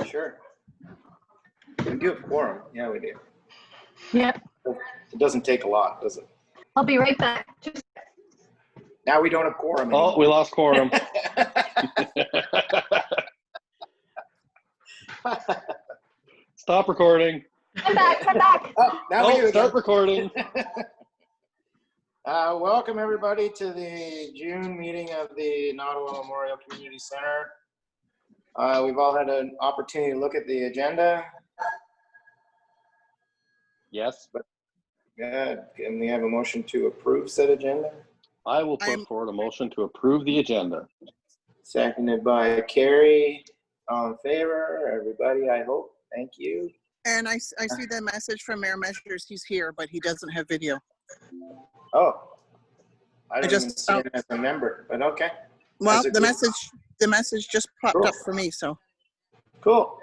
Sure. We do have quorum. Yeah, we do. Yep. It doesn't take a lot, does it? I'll be right back. Now we don't have quorum anymore. Oh, we lost quorum. Stop recording. Come back, come back. Oh, now we do again. Start recording. Welcome everybody to the June meeting of the Nottawa Memorial Community Center. We've all had an opportunity to look at the agenda. Yes. Good. Can we have a motion to approve said agenda? I will put forward a motion to approve the agenda. Seconded by Carrie. All in favor? Everybody, I hope. Thank you. And I see the message from Mayor Measures. He's here, but he doesn't have video. Oh, I didn't just even see it as a member, but okay. Well, the message just popped up for me, so. Cool.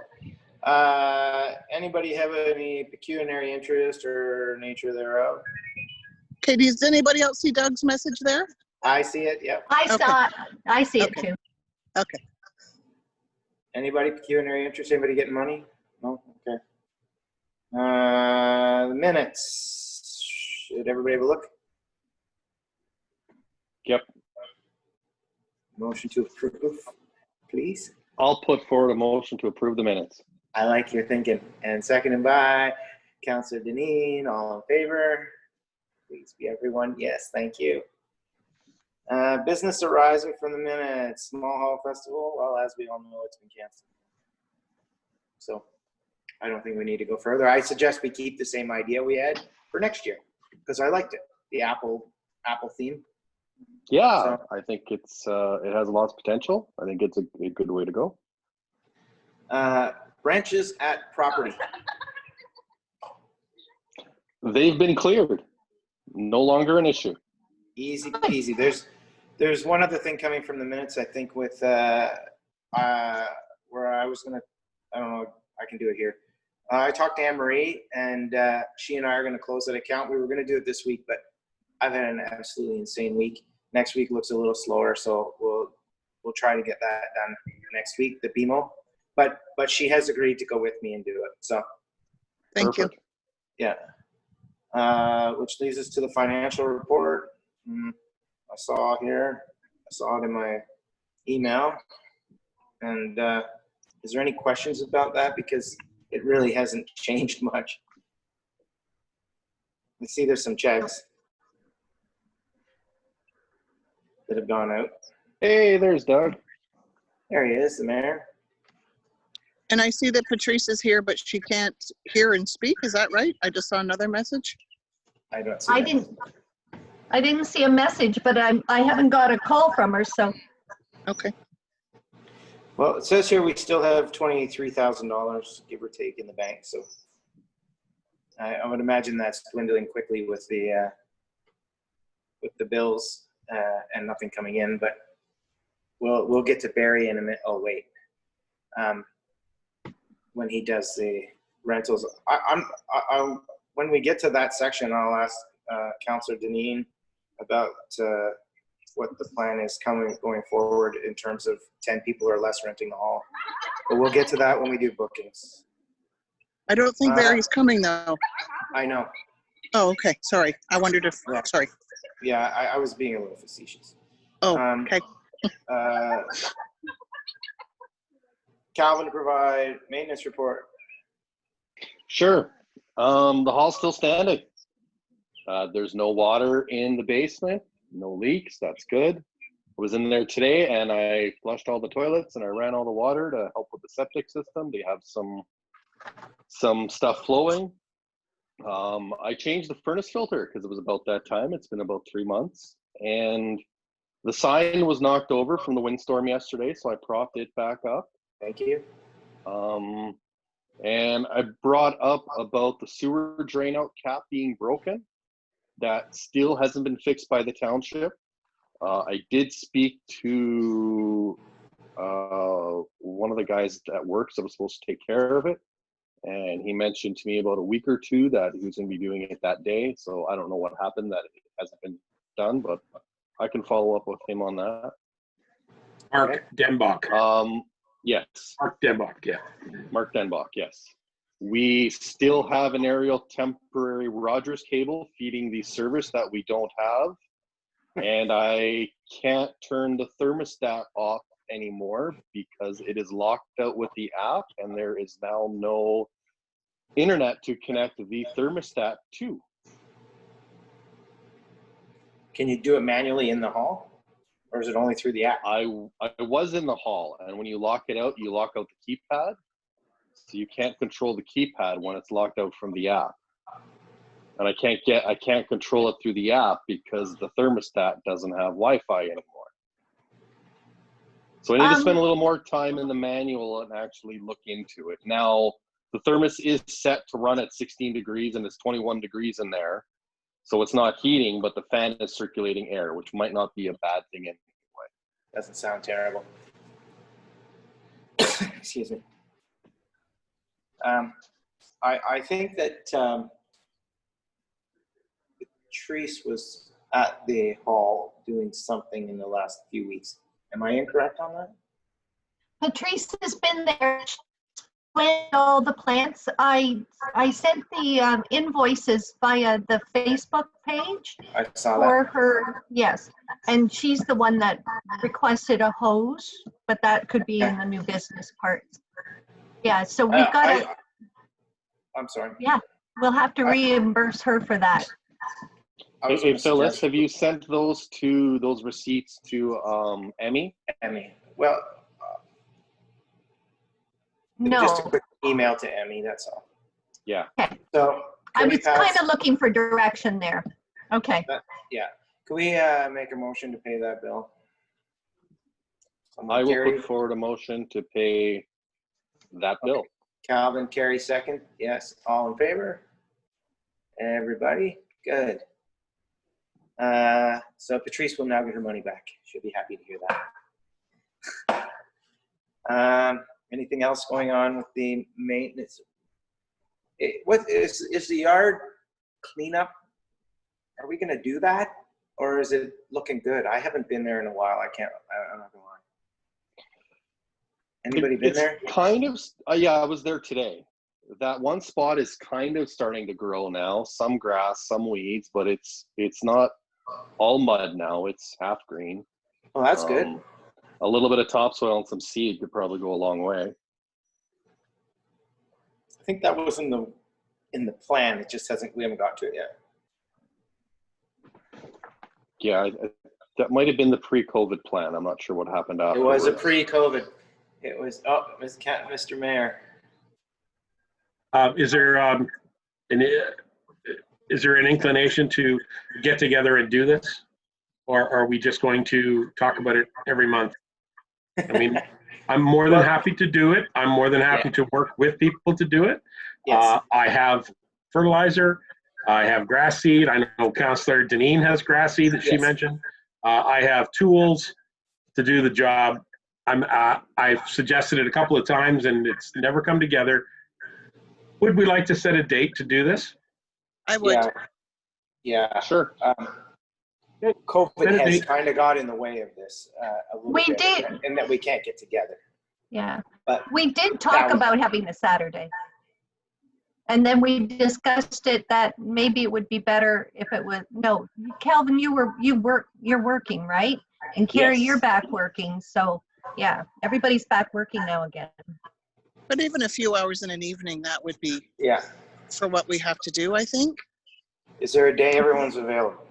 Anybody have any pecuniary interest or nature thereof? Okay, does anybody else see Doug's message there? I see it, yep. I saw it. I see it too. Okay. Anybody pecuniary interest? Anybody getting money? No? Okay. The minutes. Should everybody have a look? Yep. Motion to approve, please. I'll put forward a motion to approve the minutes. I like your thinking. And seconded by Councillor Deneen. All in favor? Please be everyone. Yes, thank you. Business arising from the minutes. Small Hall Festival. Well, as we all know, it's been canceled. So I don't think we need to go further. I suggest we keep the same idea we had for next year because I liked it. The Apple theme. Yeah, So, I think it's it has lots of potential. I think it's a good way to go. branches at property. They've been cleared. No longer an issue. Easy peasy. There's one other thing coming from the minutes, I think, with where I was gonna, I don't know, I can do it here. I talked to Anne-Marie, and she and I are gonna close that account. We were gonna do it this week, but I've had an absolutely insane week. Next week looks a little slower, so we'll try to get that done next week, the BMO. But she has agreed to go with me and do it. So Thank you. yeah. Which leads us to the financial report. I saw it in my email. And is there any questions about that? Because it really hasn't changed much. I see there's some checks that have gone out. Hey, there's Doug. There he is, the mayor. And I see that Patrice is here, but she can't hear and speak. Is that right? I just saw another message. I don't see that. I didn't see a message, but I haven't got a call from her, so. Okay. Well, it says here we still have $23,000, give or take, in the bank. So I would imagine that's dwindling quickly with the bills and nothing coming in. But we'll get to Barry in a minute. Oh wait, when he does the rentals, when we get to that section, I'll ask Councillor Deneen about what the plan is going forward in terms of 10 people or less renting the hall. But we'll get to that when we do bookings. I don't think Barry's coming though. I know. Oh, okay. Sorry. I wondered if, Yeah. sorry. Yeah, I was being a little facetious. Oh, okay. Calvin, to provide maintenance report. Sure. The hall's still standing. There's no water in the basement, no leaks. That's good. I was in there today and I flushed all the toilets and I ran all the water to help with the septic system. They have some stuff flowing. I changed the furnace filter because it was about that time. It's been about 3 months, and the sign was knocked over from the windstorm yesterday, so I propped it back up. Thank you. And I brought up about the sewer drain out cap being broken. That still hasn't been fixed by the township. I did speak to one of the guys that works that was supposed to take care of it. And he mentioned to me about a week or two that he was going to be doing it that day. So I don't know what happened, that it hasn't been done, but I can follow up with him on that. Mark Denbach. Yes. Mark Denbach, yeah. Mark Denbach, yes. We still have an aerial temporary Rogers cable feeding the service that we don't have. And I can't turn the thermostat off anymore because it is locked out with the app and there is now no internet to connect the thermostat to. Can you do it manually in the hall? Or is it only through the app? I was in the hall, and when you lock it out, you lock out the keypad. So you can't control the keypad when it's locked out from the app. And I can't control it through the app because the thermostat doesn't have Wi-Fi anymore. So I need to spend a little more time in the manual and actually look into it. Now, the thermos is set to run at 16 degrees and it's 21 degrees in there. So it's not heating, but the fan is circulating air, which might not be a bad thing anyway. Doesn't sound terrible. Excuse me. I think that Patrice was at the hall doing something in the last few weeks. Am I incorrect on that? Patrice has been there with all the plants. I sent the invoices via the Facebook page I saw for that. her, yes. And she's the one that requested a hose, but that could be in the new business part. Yeah, so we've got to, I'm sorry. yeah, we'll have to reimburse her for that. Hey, Phyllis, have you sent those receipts to Emmy? Emmy. Well, No, just a quick email to Emmy, that's all. Yeah. okay. So I was kind of looking for direction there. Okay. Yeah. Can we make a motion to pay that bill? I will Carrie, put forward a motion to pay that bill. Calvin, Carrie, second. Yes. All in favor? Everybody? Good. So Patrice will now get her money back. She'll be happy to hear that. Anything else going on with the maintenance? What is the yard cleanup? Are we going to do that, or is it looking good? I haven't been there in a while. I'm not gonna lie. Anybody been there? Kind of. Yeah, I was there today. That one spot is kind of starting to grow now. Some grass, some weeds, but it's not all mud now. It's half green. Oh, that's good. A little bit of topsoil and some seed could probably go a long way. I think that was in the plan. It just we haven't got to it yet. Yeah, that might have been the pre-COVID plan. I'm not sure what happened after. It was a pre-COVID. It was, Mr. Mayor. Is there an inclination to get together and do this? Or are we just going to talk about it every month? I mean, I'm more than happy to do it. I'm more than happy to work with people to do it. Yes. I have fertilizer. I have grass seed. I know Councillor Deneen has grass seed that she mentioned. I have tools to do the job. I've suggested it a couple of times and it's never come together. Would we like to set a date to do this? I would. Yeah. Sure. COVID has kind of got in the way of this a little bit. did. And that we can't get together. Yeah. But we did talk about having a Saturday. And then we discussed it that maybe it would be better if it was, no, Calvin, you're working, right? And Carrie, you're back working. So yeah, everybody's back working now again. But even a few hours in an evening, that would be for what we have to do, I think. Is there a day everyone's available?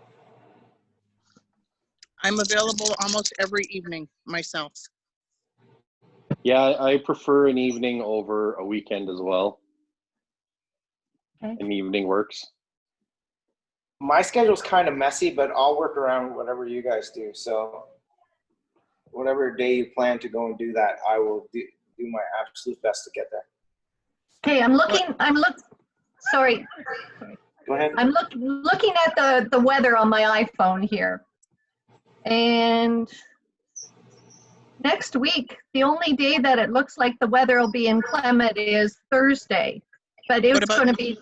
I'm available almost every evening myself. Yeah, I prefer an evening over a weekend as well. Okay. An evening works. My schedule's kind of messy, but I'll work around whatever you guys do. So whatever day you plan to go and do that, I will do my absolute best to get there. Okay, sorry. Go ahead. I'm looking at the weather on my iPhone here. And next week, the only day that it looks like the weather will be inclement is Thursday. But it's going to be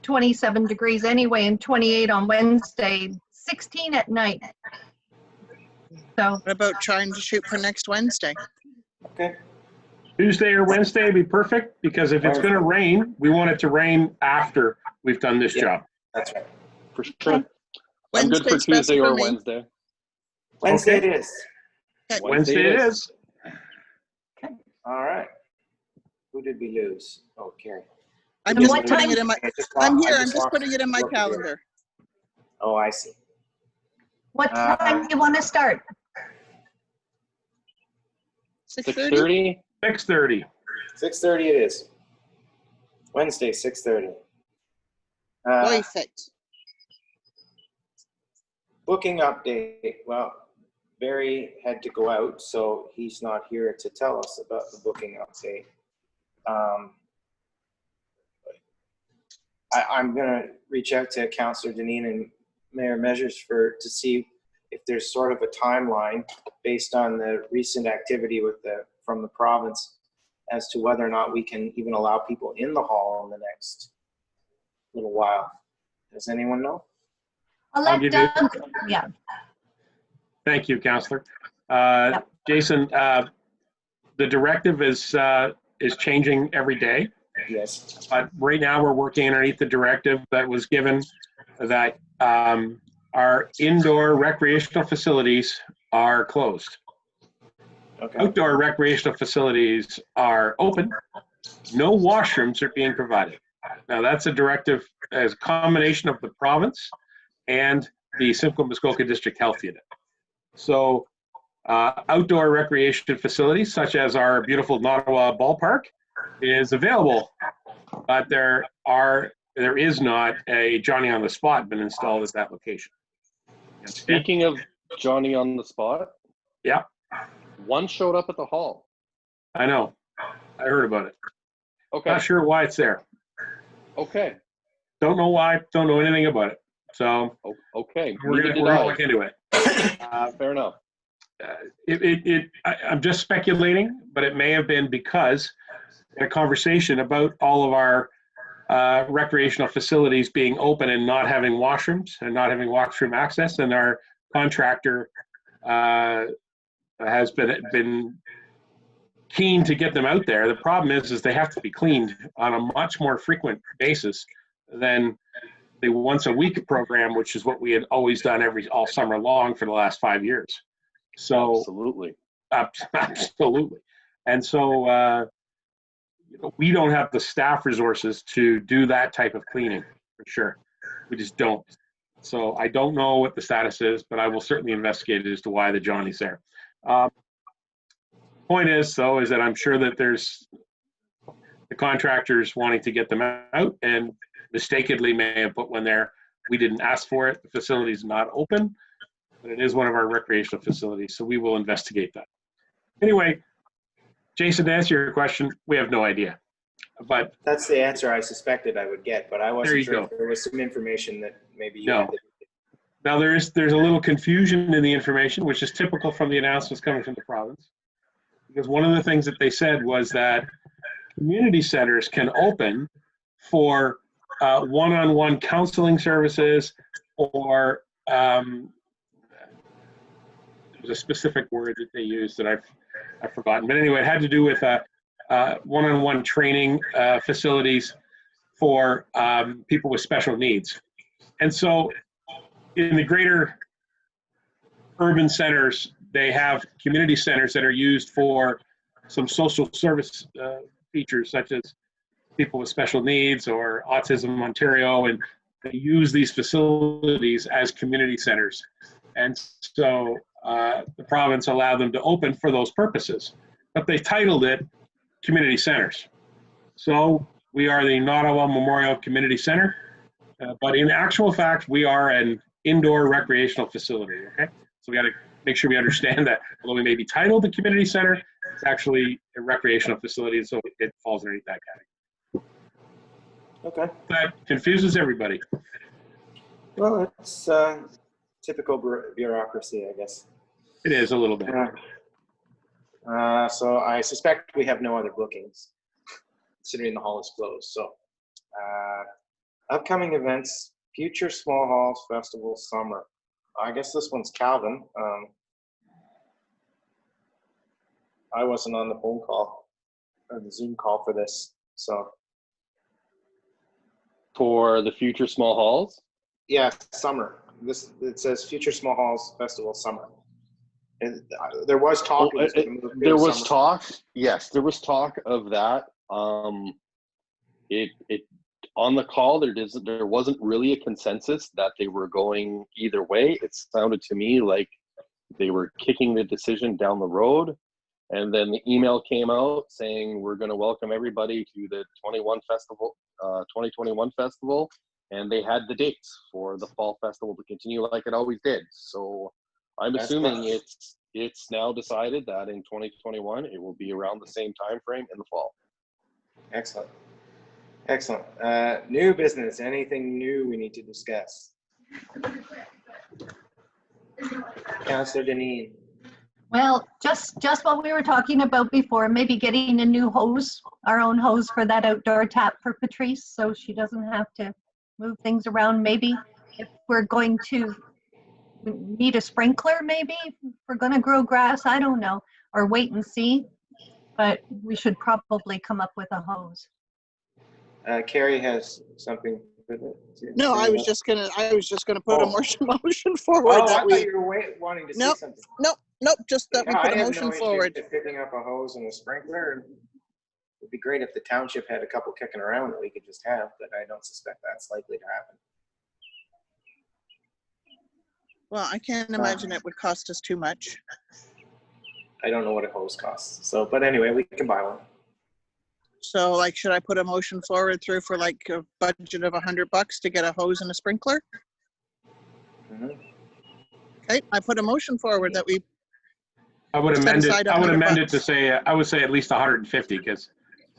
27 degrees anyway and 28 on Wednesday, 16 at night. So What about trying to shoot for next Wednesday? Okay. Tuesday or Wednesday would be perfect, because if it's going to rain, we want it to rain after we've done this Yeah. job. That's right. For sure. I'm good for Wednesday's best Tuesday or me. Wednesday. Wednesday Okay. it is. Wednesday it is. All right. Who did we lose? Oh, Carrie. I'm And just what putting time- it in my, I'm here, I'm just putting it in my calendar. Oh, I see. What time do you want to start? 6:30? 6:30? 6:30. 6:30 it is. Wednesday, 6:30. Perfect. Booking update. Well, Barry had to go out, so he's not here to tell us about the booking update. I'm going to reach out to Councillor Deneen and Mayor Measures to see if there's sort of a timeline based on the recent activity from the province as to whether or not we can even allow people in the hall in the next little while. Does anyone know? I'll I'll let give you- Doug, yeah. Thank you, Counselor. Yep. Jason, the directive is changing every day. Yes. But right now, we're working underneath the directive that was given that our indoor recreational facilities are closed. Okay. Outdoor recreational facilities are open. No washrooms are being provided. Now, that's a directive as a combination of the province and the Simcoe Muskoka District Health Unit. So outdoor recreation facilities, such as our beautiful Nottawa ballpark, is available, but there is not a Johnny on the spot been installed at that location. Speaking of Johnny on the spot, Yeah, one showed up at the hall. I know. I heard about it. Okay. Not sure why it's there. Okay. Don't know why. Don't know anything about it. So Okay. we're Neither gonna did look into it. Fair enough. I'm just speculating, but it may have been because in a conversation about all of our recreational facilities being open and not having washrooms and not having washroom access, and our contractor has been keen to get them out there. The problem is they have to be cleaned on a much more frequent basis than the once a week program, which is what we had always done all summer long for the last 5 years. So Absolutely. absolutely. And so we don't have the staff resources to do that type of cleaning for sure. We just don't. So I don't know what the status is, but I will certainly investigate it as to why the Johnny's there. Point is, though, is that I'm sure that there's the contractors wanting to get them out and mistakenly may have put one there. We didn't ask for it. The facility's not open, but it is one of our recreational facilities, so we will investigate that. Anyway, Jason, to answer your question, we have no idea. But That's the answer I suspected I would get, but I There wasn't you sure go. if there was some information that maybe you No. had. now there's a little confusion in the information, which is typical from the announcements coming from the province. Because one of the things that they said was that community centers can open for one-on-one counseling services, or there's a specific word that they used that I've forgotten. But anyway, it had to do with one-on-one training facilities for people with special needs. And so in the greater urban centers, they have community centers that are used for some social service features, such as people with special needs or Autism Ontario, and they use these facilities as community centers. And so the province allowed them to open for those purposes, but they titled it community centers. So we are the Nottawa Memorial Community Center, but in actual fact, we are an indoor recreational facility, okay? So we got to make sure we understand that although we may be titled the community center, it's actually a recreational facility, so it falls underneath that category. Okay. That confuses everybody. Well, it's typical bureaucracy, I guess. It is a little bit. So I suspect we have no other bookings, considering the hall is closed. So upcoming events, future small halls festival summer. I guess this one's Calvin. I wasn't on the phone call. the Zoom call for this. So For the future small halls? yeah, summer. It says Future Small Halls Festival Summer. And there was talk. Oh, there was talk. Yes, there was talk of that. It on the call there wasn't really a consensus that they were going either way. It sounded to me like they were kicking the decision down the road, and then the email came out saying we're going to welcome everybody to the 2021 festival, and they had the dates for the fall festival to continue like it always did. So I'm assuming it's now decided that in 2021 it will be around the same time frame in the fall. Excellent. Excellent. New business. Anything new we need to discuss? Councillor Deneen. Well, just what we were talking about before, maybe getting a new hose, our own hose for that outdoor tap for Patrice, so she doesn't have to move things around. Maybe if we're going to need a sprinkler, maybe if we're going to grow grass, I don't know, or wait and see. But we should probably come up with a hose. Carrie has something. No, I was just gonna put a motion forward. Oh, I that thought we, you were wanting to say Nope. something. nope, just that we No, put I a have motion no issue forward. with picking up a hose and a sprinkler. It'd be great if the township had a couple kicking around that we could just have, but I don't suspect that's likely to happen. Well, I can't imagine it would cost us too much. I don't know what a hose costs. So, but anyway, we can buy one. So, like, should I put a motion forward through for like a budget of $100 to get a hose and a sprinkler? Mhm. Okay, I put a motion forward that we. I would Set amend it. aside I would amend it $100. to say, I would say at least 150 because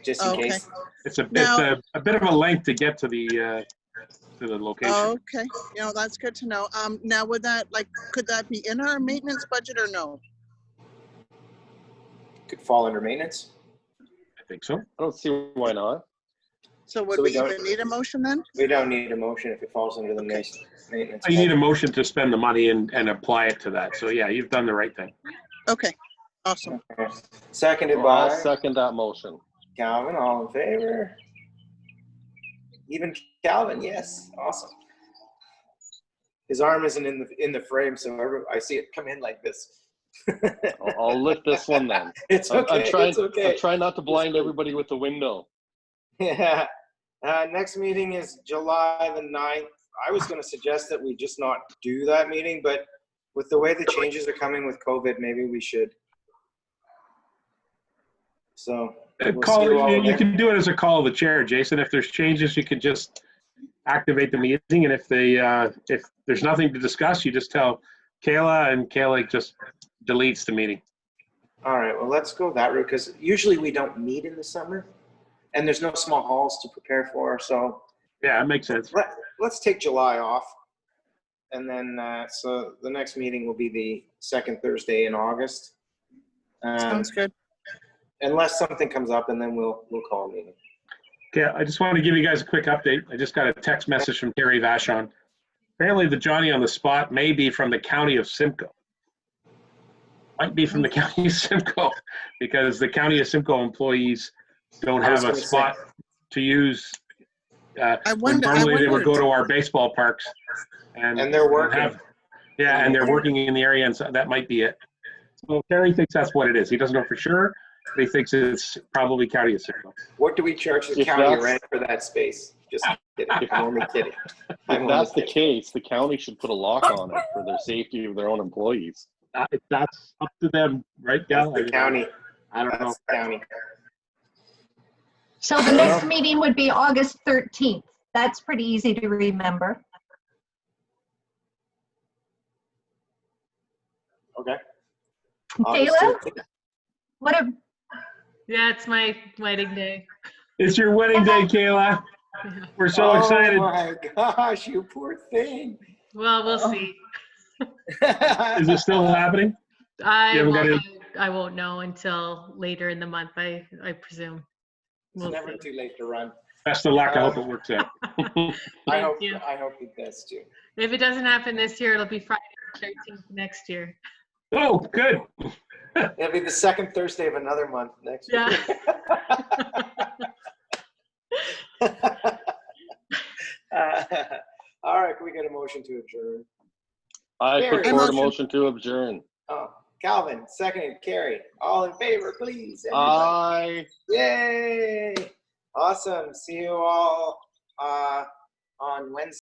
Just in Okay. case. it's a Now- bit of a length to get to the location. Oh, okay, that's good to know. Now would that, like, could that be in our maintenance budget or no? Could fall under maintenance. I think so. I don't see why not. So would So we we don't- even need a motion then? We don't need a motion if it falls under the Okay. maintenance. You need a motion to spend the money and apply it to that. So yeah, you've done the right thing. Okay, awesome. Okay. Seconded Well, I'll by second that motion. Calvin. All in favor? Even Calvin, yes. Awesome. His arm isn't in the frame, so I see it come in like this. I'll lift this one then. It's okay. I'm trying not to blind everybody with the window. Yeah. Next meeting is July the 9th. I was going to suggest that we just not do that meeting, but with the way the changes are coming with COVID, maybe we should. So we'll see you all You then. can do it as a call of the chair, Jason. If there's changes, you can just activate the meeting. And if there's nothing to discuss, you just tell Kayla, and Kayla just deletes the meeting. All right, well, let's go that route because usually we don't meet in the summer and there's no small halls to prepare for. So Yeah, it makes sense. let's take July off. And then, so the next meeting will be the second Thursday in August. Sounds good. Unless something comes up, and then we'll call a meeting. Okay, I just want to give you guys a quick update. I just got a text message from Terry Vachon. Apparently the Johnny on the spot may be from the county of Simcoe. Might be from the county of Simcoe because the county of Simcoe employees don't have a spot to use. Normally they would go to our baseball parks. And they're working. And they're working in the area, and so that might be it. So Terry thinks that's what it is. He doesn't know for sure, but he thinks it's probably county of Simcoe. What do we charge the If county that's- rent for that space? Just kidding. I'm only kidding. If that's the case, the county should put a lock on it for their safety of their own employees. That's up to them, right, Gal? That's the county. I don't know. That's the county. So the next meeting would be August 13th. That's pretty easy to remember. Okay. Kayla, what a, Yeah, it's my wedding day. It's your wedding day, Kayla. We're so excited. Oh my gosh, you poor thing. Well, we'll see. Is it still happening? I You haven't got won't know until later in the month, I presume. It's never too late to run. Best of luck. I hope it works out. I hope you. it does too. If it doesn't happen this year, it'll be Friday the 13th next year. Oh, good. It'll be the second Thursday of another month next Yeah. week. All right, can we get a motion to adjourn? I put Carrie. forward a Motion. motion to adjourn. Oh, Calvin, seconded. Carrie, all in favor, please. Everybody. Aye. Yay! Awesome. See you all on Wednesday.